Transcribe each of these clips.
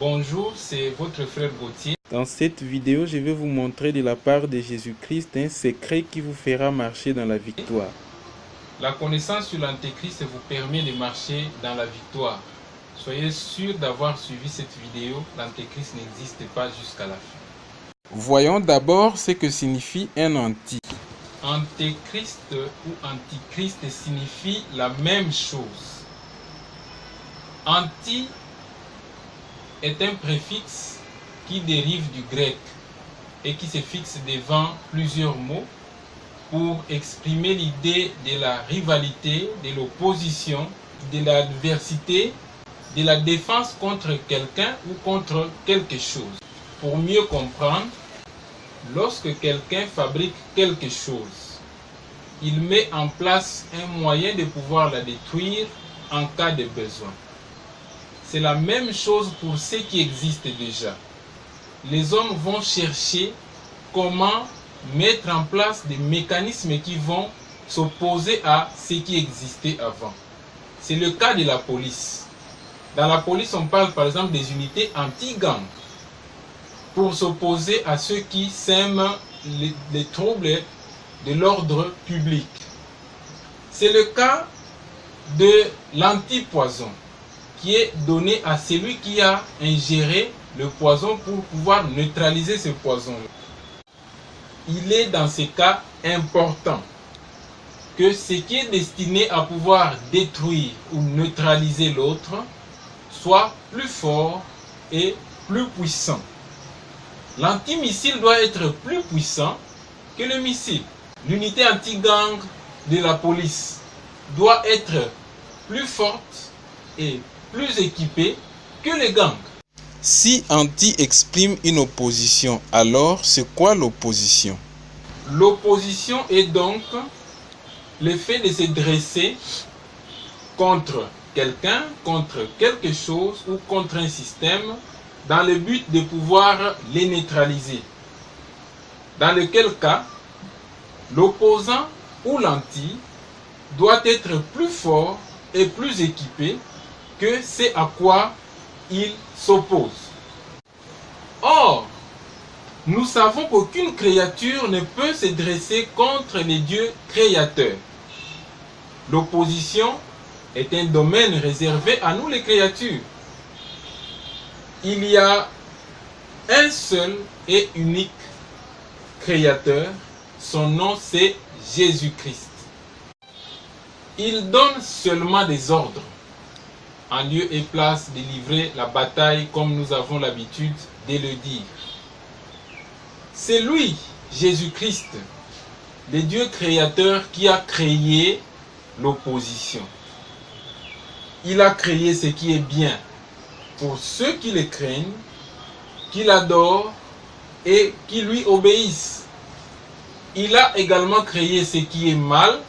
Bonjour, c'est votre frère Gauthier. Dans cette vidéo, je vais vous montrer de la part de Jésus-Christ un secret qui vous fera marcher dans la victoire. La connaissance sur l'Antéchrist vous permet de marcher dans la victoire. Soyez sûr d'avoir suivi cette vidéo, l'Antéchrist n'existe pas jusqu'à la fin. Voyons d'abord ce que signifie un anti. Antéchrist ou Antichrist signifie la même chose. Anti est un préfixe qui dérive du grec et qui se fixe devant plusieurs mots pour exprimer l'idée de la rivalité, de l'opposition, de l'adversité, de la défense contre quelqu'un ou contre quelque chose. Pour mieux comprendre, lorsque quelqu'un fabrique quelque chose, il met en place un moyen de pouvoir la détruire en cas de besoin. C'est la même chose pour ce qui existe déjà. Les hommes vont chercher comment mettre en place des mécanismes qui vont s'opposer à ce qui existait avant. C'est le cas de la police. Dans la police, on parle par exemple des unités anti-gang pour s'opposer à ceux qui sèment les troubles de l'ordre public. C'est le cas de l'antipoison qui est donné à celui qui a ingéré le poison pour pouvoir neutraliser ce poison. Il est dans ces cas important que ce qui est destiné à pouvoir détruire ou neutraliser l'autre soit plus fort et plus puissant. L'antimissile doit être plus puissant que le missile. L'unité anti-gang de la police doit être plus forte et plus équipée que les gangs. Si anti exprime une opposition, alors c'est quoi l'opposition? L'opposition est donc le fait de se dresser contre quelqu'un, contre quelque chose ou contre un système dans le but de pouvoir les neutraliser. Dans lequel cas, l'opposant ou l'anti doit être plus fort et plus équipé que c'est à quoi il s'oppose. Or, nous savons qu'aucune créature ne peut se dresser contre les dieux créateurs. L'opposition est un domaine réservé à nous les créatures. Il y a un seul et unique créateur, son nom c'est Jésus-Christ. Il donne seulement des ordres, en lieu et place de livrer la bataille comme nous avons l'habitude de le dire. C'est lui, Jésus-Christ, le Dieu créateur qui a créé l'opposition. Il a créé ce qui est bien pour ceux qui le craignent, qui l'adorent et qui lui obéissent. Il a également créé ce qui est mal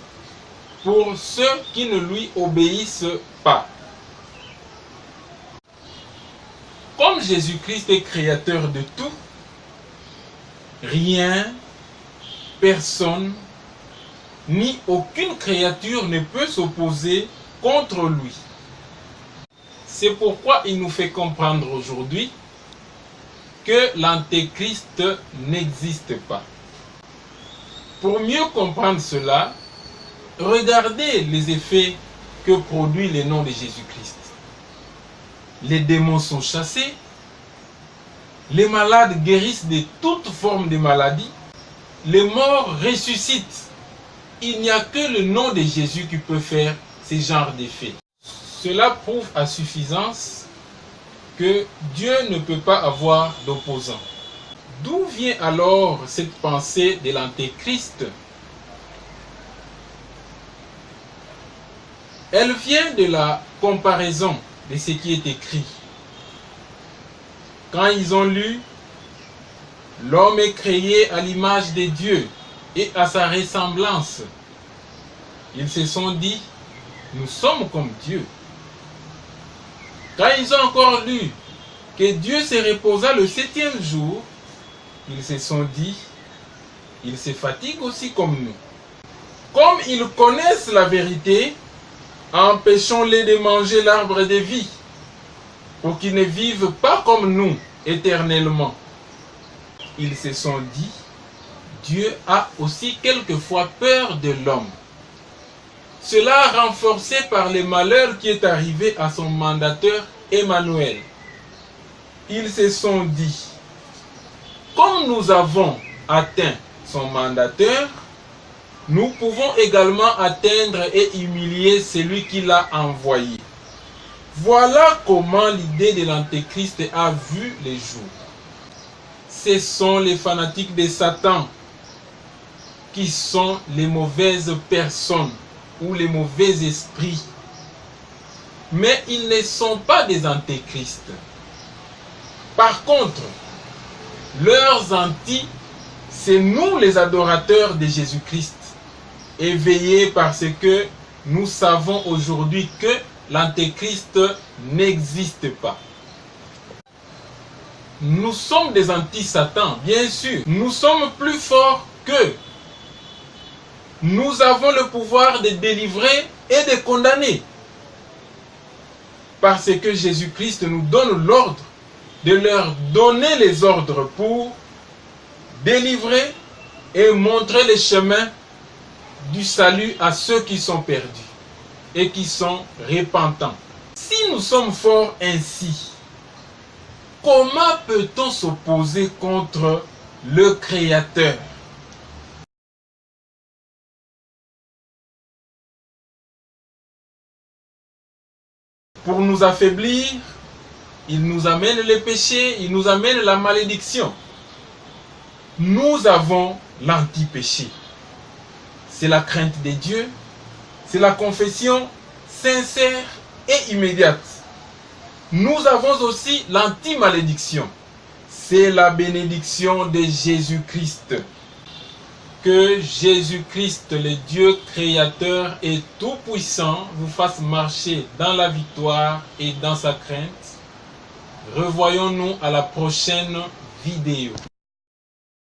pour ceux qui ne lui obéissent pas. Comme Jésus-Christ est créateur de tout, rien, personne, ni aucune créature ne peut s'opposer contre lui. C'est pourquoi il nous fait comprendre aujourd'hui que l'Antéchrist n'existe pas. Pour mieux comprendre cela, regardez les effets que produit le nom de Jésus-Christ. Les démons sont chassés, les malades guérissent de toute forme de maladie, les morts ressuscitent. Il n'y a que le nom de Jésus qui peut faire ce genre d'effet. Cela prouve à suffisance que Dieu ne peut pas avoir d'opposant. D'où vient alors cette pensée de l'Antéchrist? Elle vient de la comparaison de ce qui est écrit. Quand ils ont lu « L'homme est créé à l'image de Dieu et à sa ressemblance », ils se sont dit « Nous sommes comme Dieu ». Quand ils ont encore lu que Dieu se reposa le 7e jour, ils se sont dit « Il se fatigue aussi comme nous ». Comme ils connaissent la vérité, empêchons-les de manger l'arbre de vie. pour qu'ils ne vivent pas comme nous éternellement. Ils se sont dit, Dieu a aussi quelquefois peur de l'homme. Cela renforcé par le malheur qui est arrivé à son mandateur Emmanuel. Ils se sont dit, comme nous avons atteint son mandateur, nous pouvons également atteindre et humilier celui qui l'a envoyé. Voilà comment l'idée de l'Antéchrist a vu les jours. Ce sont les fanatiques de Satan qui sont les mauvaises personnes ou les mauvais esprits. Mais ils ne sont pas des antéchrists. Par contre, leurs anti, c'est nous les adorateurs de Jésus-Christ, éveillés parce que nous savons aujourd'hui que l'antéchrist n'existe pas. Nous sommes des anti-Satan, bien sûr. Nous sommes plus forts qu'eux. Nous avons le pouvoir de délivrer et de condamner. Parce que Jésus-Christ nous donne l'ordre de leur donner les ordres pour délivrer et montrer le chemin du salut à ceux qui sont perdus et qui sont repentants. Si nous sommes forts ainsi, comment peut-on s'opposer contre le Créateur? Pour nous affaiblir, il nous amène le péché, il nous amène la malédiction. Nous avons l'anti-péché. C'est la crainte de Dieu, c'est la confession sincère et immédiate. Nous avons aussi l'anti-malédiction. C'est la bénédiction de Jésus-Christ. Que Jésus-Christ, le Dieu créateur et tout-puissant, vous fasse marcher dans la victoire et dans sa crainte. Revoyons-nous à la prochaine vidéo.